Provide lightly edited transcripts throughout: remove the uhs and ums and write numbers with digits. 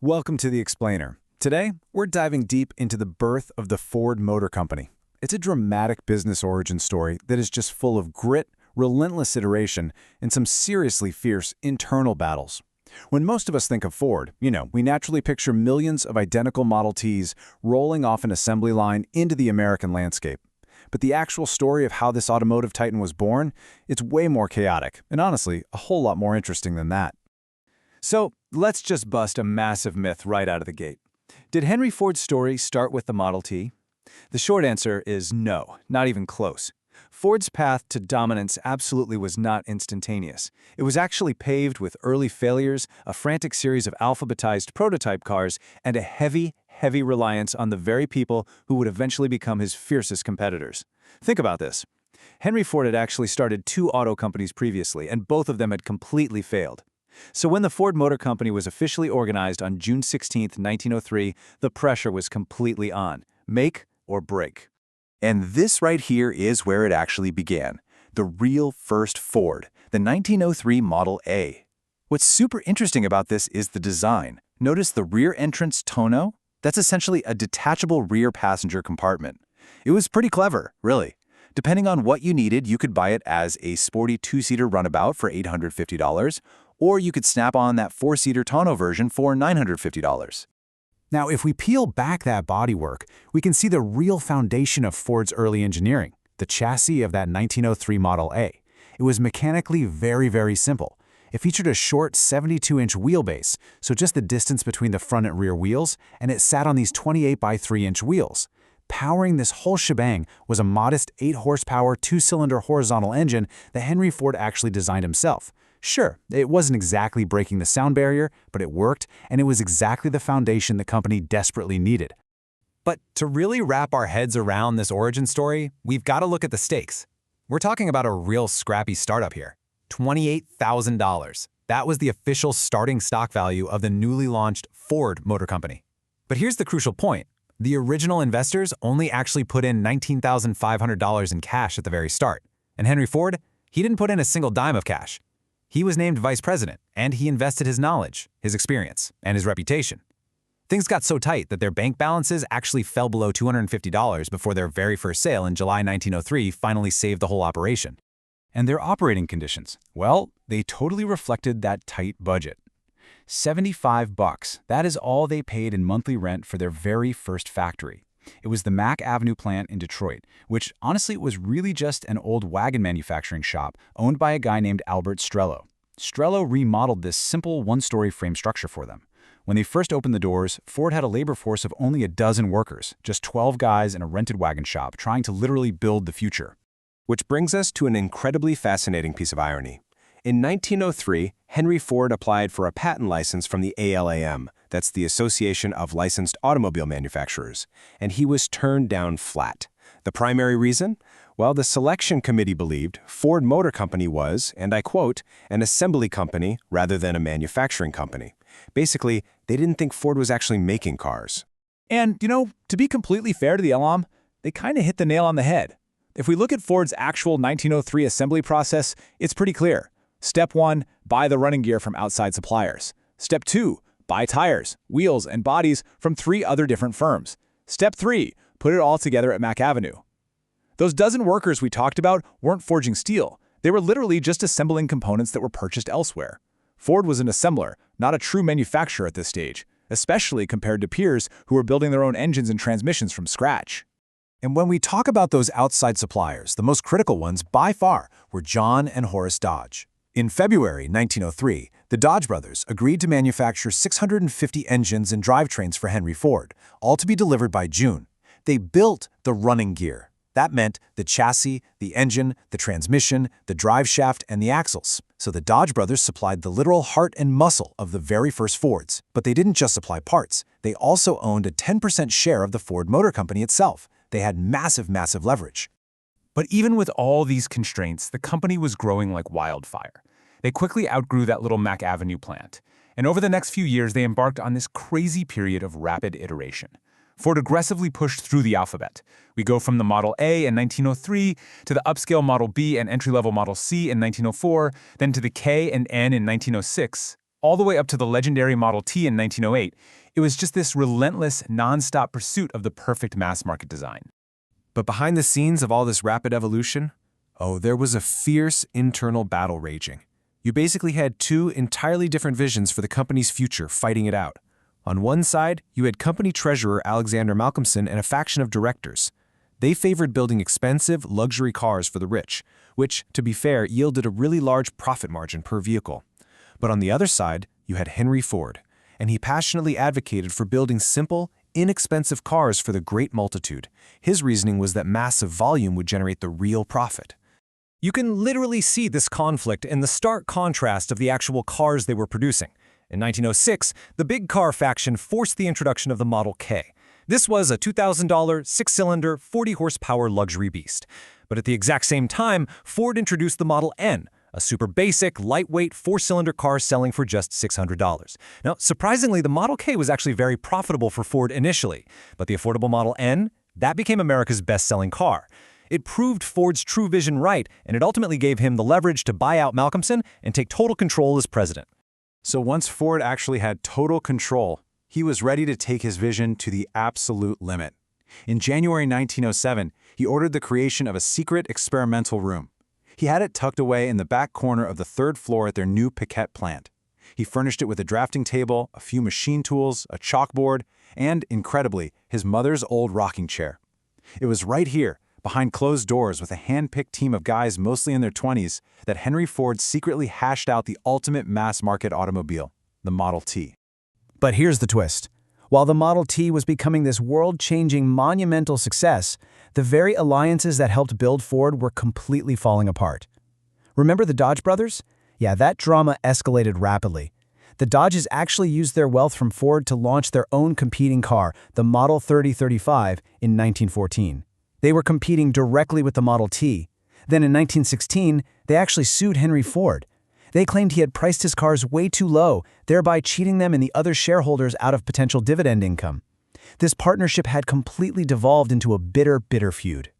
Welcome to The Explainer. Today, we're diving deep into the birth of the Ford Motor Company. It's a dramatic business origin story that is just full of grit, relentless iteration, and some seriously fierce internal battles. When most of us think of Ford, we naturally picture millions of identical Model Ts rolling off an assembly line into the American landscape. But the actual story of how this automotive titan was born, it's way more chaotic, and honestly, a whole lot more interesting than that. So, let's just bust a massive myth right out of the gate. Did Henry Ford's story start with the Model T? The short answer is no, not even close. Ford's path to dominance absolutely was not instantaneous. It was actually paved with early failures, a frantic series of alphabetized prototype cars, and a heavy reliance on the very people who would eventually become his fiercest competitors. Think about this. Henry Ford had actually started two auto companies previously, and both of them had completely failed. So when the Ford Motor Company was officially organized on June 16, 1903, the pressure was completely on. Make or break. And this right here is where it actually began. The real first Ford, the 1903 Model A. What's super interesting about this is the design. Notice the rear entrance tonneau? That's essentially a detachable rear passenger compartment. It was pretty clever, really. Depending on what you needed, you could buy it as a sporty two-seater runabout for $850, or you could snap on that four-seater tonneau version for $950. Now, if we peel back that bodywork, we can see the real foundation of Ford's early engineering, the chassis of that 1903 Model A. It was mechanically very simple. It featured a short 72-inch wheelbase, so just the distance between the front and rear wheels, and it sat on these 28 by 3-inch wheels. Powering this whole shebang was a modest 8-horsepower, two-cylinder horizontal engine that Henry Ford actually designed himself. Sure, it wasn't exactly breaking the sound barrier, but it worked, and it was exactly the foundation the company desperately needed. But to really wrap our heads around this origin story, we've got to look at the stakes. We're talking about a real scrappy startup here. $28,000. That was the official starting stock value of the newly launched Ford Motor Company. But here's the crucial point. The original investors only actually put in $19,500 in cash at the very start. And Henry Ford, he didn't put in a single dime of cash. He was named vice president, and he invested his knowledge, his experience, and his reputation. Things got so tight that their bank balances actually fell below $250 before their very first sale in July 1903 finally saved the whole operation. And their operating conditions, well, they totally reflected that tight budget. $75, that is all they paid in monthly rent for their very first factory. It was the Mack Avenue plant in Detroit, which honestly was really just an old wagon manufacturing shop owned by a guy named Albert Strello. Strello remodeled this simple one-story frame structure for them. When they first opened the doors, Ford had a labor force of only a dozen workers, just 12 guys in a rented wagon shop trying to literally build the future. Which brings us to an incredibly fascinating piece of irony. In 1903, Henry Ford applied for a patent license from the ALAM, that's the Association of Licensed Automobile Manufacturers, and he was turned down flat. The primary reason? Well, the selection committee believed Ford Motor Company was, and I quote, an assembly company rather than a manufacturing company. Basically, they didn't think Ford was actually making cars. And, to be completely fair to the ALAM, they kind of hit the nail on the head. If we look at Ford's actual 1903 assembly process, it's pretty clear. Step 1, buy the running gear from outside suppliers. Step 2, buy tires, wheels, and bodies from 3 other different firms. Step 3, put it all together at Mack Avenue. Those dozen workers we talked about weren't forging steel. They were literally just assembling components that were purchased elsewhere. Ford was an assembler, not a true manufacturer at this stage, especially compared to peers who were building their own engines and transmissions from scratch. And when we talk about those outside suppliers, the most critical ones by far were John and Horace Dodge. In February 1903, the Dodge brothers agreed to manufacture 650 engines and drivetrains for Henry Ford, all to be delivered by June. They built the running gear. That meant the chassis, the engine, the transmission, the drive shaft, and the axles. So the Dodge brothers supplied the literal heart and muscle of the very first Fords. But they didn't just supply parts. They also owned a 10% share of the Ford Motor Company itself. They had massive leverage. But even with all these constraints, the company was growing like wildfire. They quickly outgrew that little Mack Avenue plant. And over the next few years, they embarked on this crazy period of rapid iteration. Ford aggressively pushed through the alphabet. We go from the Model A in 1903 to the upscale Model B and entry-level Model C in 1904, then to the K and N in 1906. all the way up to the legendary Model T in 1908, it was just this relentless, non-stop pursuit of the perfect mass-market design. But behind the scenes of all this rapid evolution, there was a fierce internal battle raging. You basically had two entirely different visions for the company's future fighting it out. On one side, you had company treasurer Alexander Malcolmson and a faction of directors. They favored building expensive, luxury cars for the rich, which, to be fair, yielded a really large profit margin per vehicle. But on the other side, you had Henry Ford, and he passionately advocated for building simple, inexpensive cars for the great multitude. His reasoning was that massive volume would generate the real profit. You can literally see this conflict in the stark contrast of the actual cars they were producing. In 1906, the big car faction forced the introduction of the Model K. This was a $2,000, six-cylinder, 40-horsepower luxury beast. But at the exact same time, Ford introduced the Model N, a super basic, lightweight, four-cylinder car selling for just $600. Now, surprisingly, the Model K was actually very profitable for Ford initially, but the affordable Model N, that became America's best-selling car. It proved Ford's true vision right, and it ultimately gave him the leverage to buy out Malcolmson and take total control as president. So once Ford actually had total control, he was ready to take his vision to the absolute limit. In January 1907, he ordered the creation of a secret experimental room. He had it tucked away in the back corner of the third floor at their new Piquette plant. He furnished it with a drafting table, a few machine tools, a chalkboard, and, incredibly, his mother's old rocking chair. It was right here, behind closed doors with a hand-picked team of guys mostly in their 20s, that Henry Ford secretly hashed out the ultimate mass-market automobile, the Model T. But here's the twist. While the Model T was becoming this world-changing, monumental success, the very alliances that helped build Ford were completely falling apart. Remember the Dodge brothers? Yeah, that drama escalated rapidly. The Dodges actually used their wealth from Ford to launch their own competing car, the Model 3035, in 1914. They were competing directly with the Model T. Then in 1916, they actually sued Henry Ford. They claimed he had priced his cars way too low, thereby cheating them and the other shareholders out of potential dividend income. This partnership had completely devolved into a bitter, bitter feud.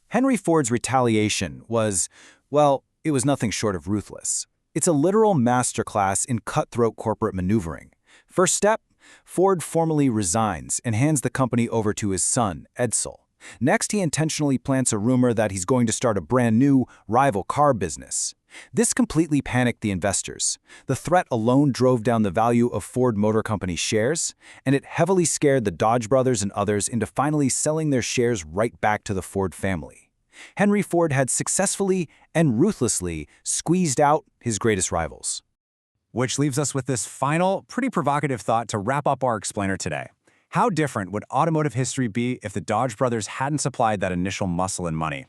Henry Ford's retaliation was, well, it was nothing short of ruthless. It's a literal masterclass in cutthroat corporate maneuvering. First step, Ford formally resigns and hands the company over to his son, Edsel. Next, he intentionally plants a rumor that he's going to start a brand new, rival car business. This completely panicked the investors. The threat alone drove down the value of Ford Motor Company shares, and it heavily scared the Dodge brothers and others into finally selling their shares right back to the Ford family. Henry Ford had successfully and ruthlessly squeezed out his greatest rivals. Which leaves us with this final, pretty provocative thought to wrap up our explainer today. How different would automotive history be if the Dodge brothers hadn't supplied that initial muscle and money?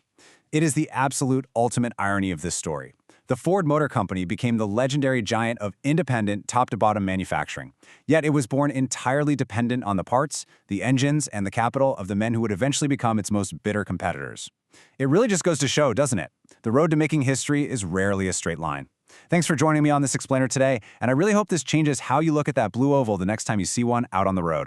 It is the absolute ultimate irony of this story. The Ford Motor Company became the legendary giant of independent, top-to-bottom manufacturing. Yet it was born entirely dependent on the parts, the engines, and the capital of the men who would eventually become its most bitter competitors. It really just goes to show, doesn't it? The road to making history is rarely a straight line. Thanks for joining me on this explainer today, and I really hope this changes how you look at that blue oval the next time you see one out on the road.